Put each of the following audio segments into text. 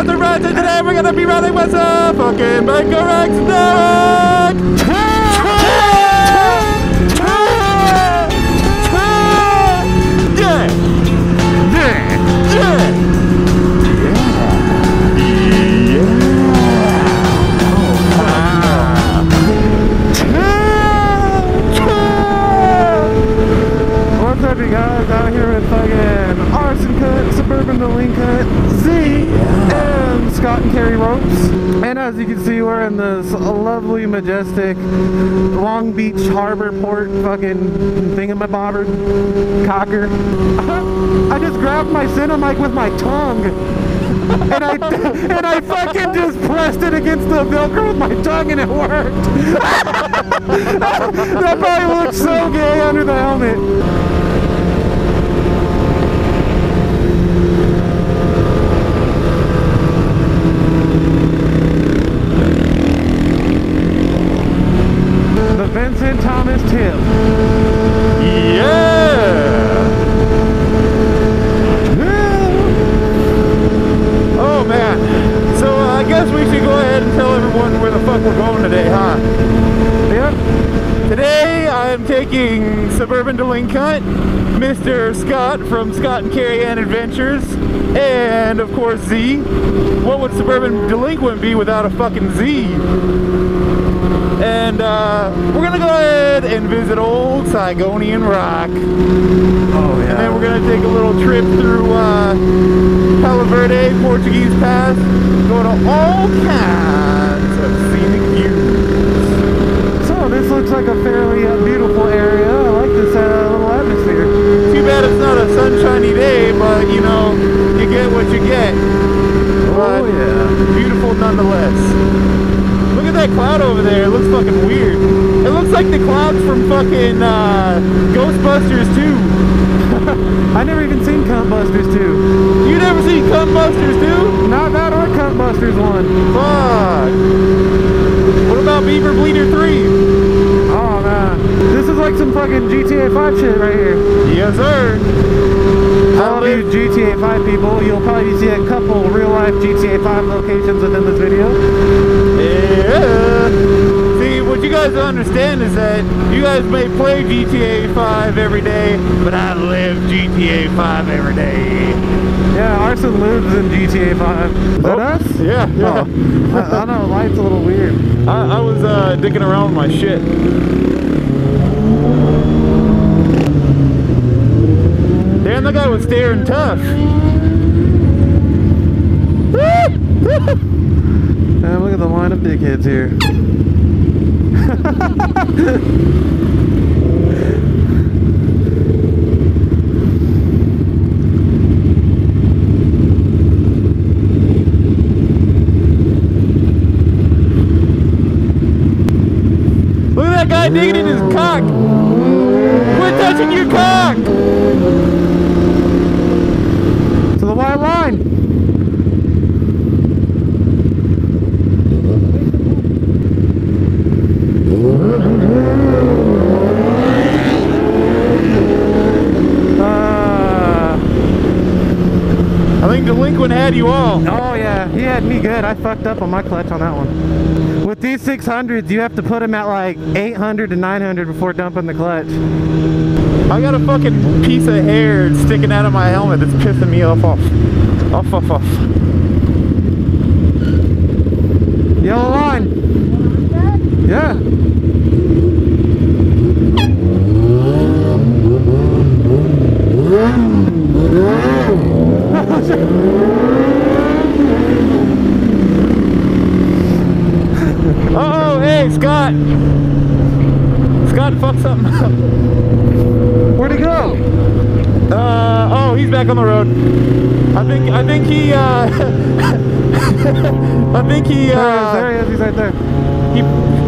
Arson Rides, and today we're gonna be riding with some fucking bakerXderek! Guys, out here with fucking Arson Cut, Suburban Delinquent, Z, and ScottandKerryann ropes. And as you can see, we're in this lovely, majestic Long Beach Harbor Port fucking thingamabobber cocker. I just grabbed my Cinemic with my tongue. And I fucking just pressed it against the Velcro with my tongue and it worked. That probably looks so gay under the helmet. Vincent Thomas tip. Yeah! Oh man. So I guess we should go ahead and tell everyone where the fuck we're going today, huh? Yep. Today I'm taking Suburban Delinquent, Mr. Scott from ScottandKerryann Adventures, and of course Z. What would Suburban Delinquent be without a fucking Z? And we're gonna go ahead and visit old Sigonian Rock. Oh yeah. And then we're gonna take a little trip through Palo Verde, Portuguese Pass, go to all kinds of scenic views. So this looks like a fairly beautiful area. I like this little atmosphere. Too bad it's not a sunshiny day, but you know, you get what you get. But oh yeah. Beautiful nonetheless. Look at that cloud over there, it looks fucking weird. It looks like the clouds from fucking Ghostbusters 2. I never even seen Cuntbusters 2. You never seen Cuntbusters 2? Not that or Cuntbusters 1. Fuck. What about Beaver Bleeder 3? Oh man. This is like some fucking GTA 5 shit right here. Yes sir. All of you GTA 5 people, you'll probably see a couple real life GTA 5 locations within this video. Yeah. See, what you guys don't understand is that you guys may play GTA 5 every day, but I live GTA 5 every day. Yeah, Arson lives in GTA 5. Is that us? Yeah, yeah. Oh, I don't know, light's a little weird. I was dicking around with my shit. Damn, that guy was staring tough. And look at the line of dickheads here. Look at that guy digging in his cock. Quit touching your cock. To the white line. I think Delinquent had you all. Oh yeah, he had me good. I fucked up on my clutch on that one. With these 600s, you have to put them at like 800 to 900 before dumping the clutch. I got a fucking piece of hair sticking out of my helmet that's pissing me off. Yellow line. Yeah. Oh, hey, Scott. Scott fucked something up. Where'd he go? Oh, he's back on the road. I think he, I think he, there he is, he's right there.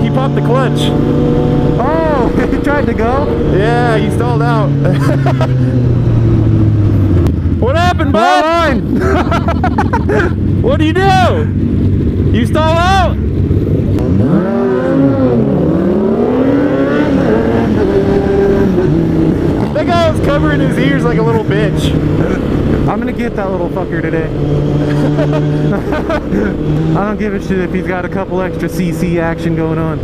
He popped the clutch. Oh, he tried to go? Yeah, he stalled out. What happened, bud? What do you do? You stall out? That That guy was covering his ears like a little bitch. I'm gonna get that little fucker today. I don't give a shit if he's got a couple extra CC action going on.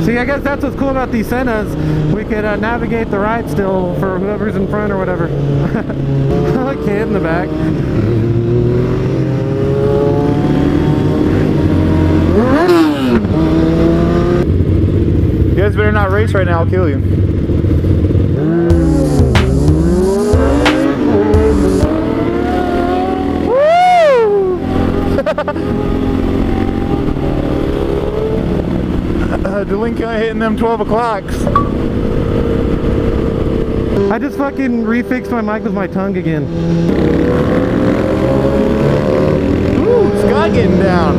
See, I guess that's what's cool about these Sennas. We could navigate the ride still for whoever's in front or whatever. A kid in the back. You guys better not race right now, I'll kill you. Delinquent hitting them 12 o'clocks. I just fucking refixed my mic with my tongue again. Ooh, Scott getting down.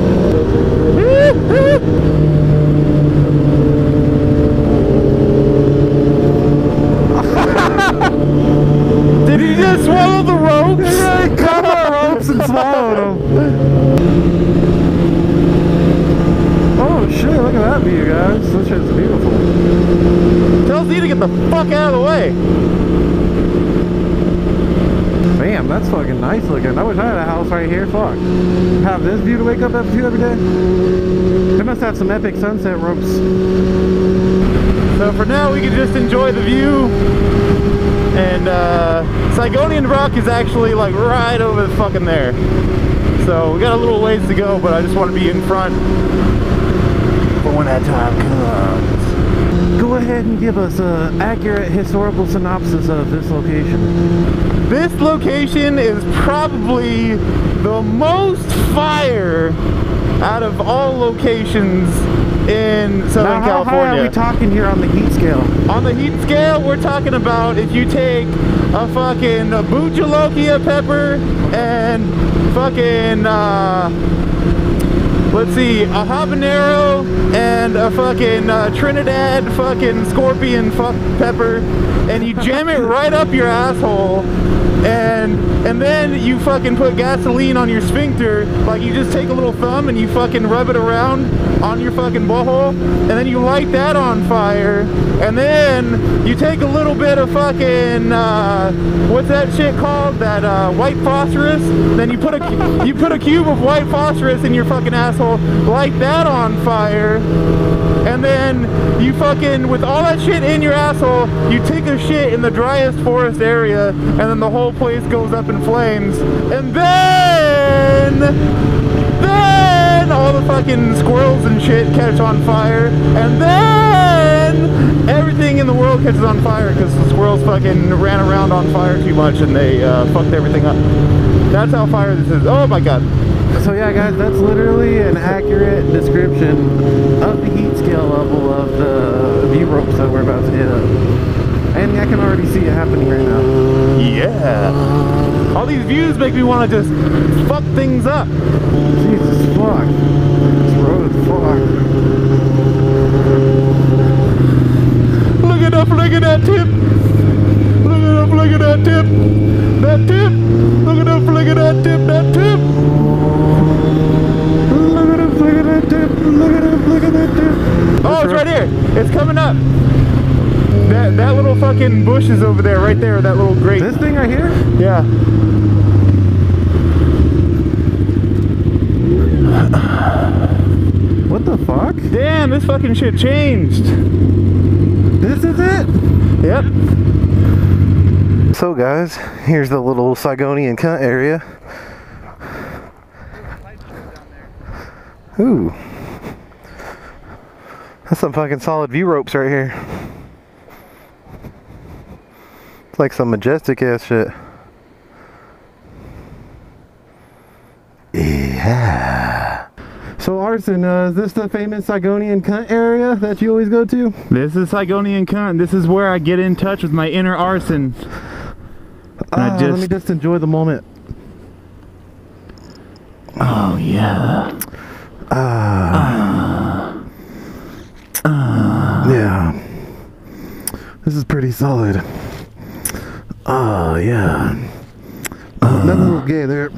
Did he just swallow the ropes? Yeah, he cut the ropes and swallowed them. Oh shit, look at that view, guys. This shit's beautiful. Tell Z to get the fuck out of the way. Damn, that's fucking nice looking. I wish I had a house right here. Fuck. Have this view to wake up to every day. They must have some epic sunset ropes. So for now, we can just enjoy the view. And Sigonian Rock is actually like right over the fucking there. So we got a little ways to go, but I just want to be in front for when that time comes. Go ahead and give us an accurate historical synopsis of this location. This location is probably the most fire out of all locations in Southern How California. high are we talking here on the heat scale? On the heat scale, we're talking about if you take a fucking Bujalokia pepper and fucking, let's see, a habanero and a fucking Trinidad fucking scorpion pepper, and you jam it right up your asshole, and then you fucking put gasoline on your sphincter. Like, you just take a little thumb and you fucking rub it around on your fucking butthole, and then you light that on fire, and then you take a little bit of fucking what's that shit called, that white phosphorus, then you put a cube of white phosphorus in your fucking asshole, light that on fire, and then you fucking, with all that shit in your asshole, you take a shit in the driest forest area, and then the whole place goes up in flames, and then all the fucking squirrels and shit catch on fire, and then everything in the world catches on fire because the squirrels fucking ran around on fire too much and they fucked everything up. That's how fire this is. Oh my god. So yeah, guys, that's literally an accurate description of the heat scale level of the view ropes that we're about to hit up. And I can already see it happening right now. Yeah. All these views make me want to just fuck things up. Jesus fuck. This road is fucked. Look at that tip. Look at that tip. That tip. Look at that tip. That tip. Look at that tip. Look at that tip. Oh, it's right here. It's coming up. That little fucking bush is over there, right there, that little grate. This thing right here? Yeah. What the fuck? Damn, this fucking shit changed. This is it? Yep. So guys, here's the little Sigonian cunt area. Ooh. That's some fucking solid view ropes right here. It's like some majestic ass shit. Yeah. So Arson, is this the famous Sigonian cunt area that you always go to? This is Sigonian cunt. This is where I get in touch with my inner Arson. Let me just enjoy the moment. Oh yeah. Yeah. This is pretty solid. Oh yeah. Nothing a little gay there.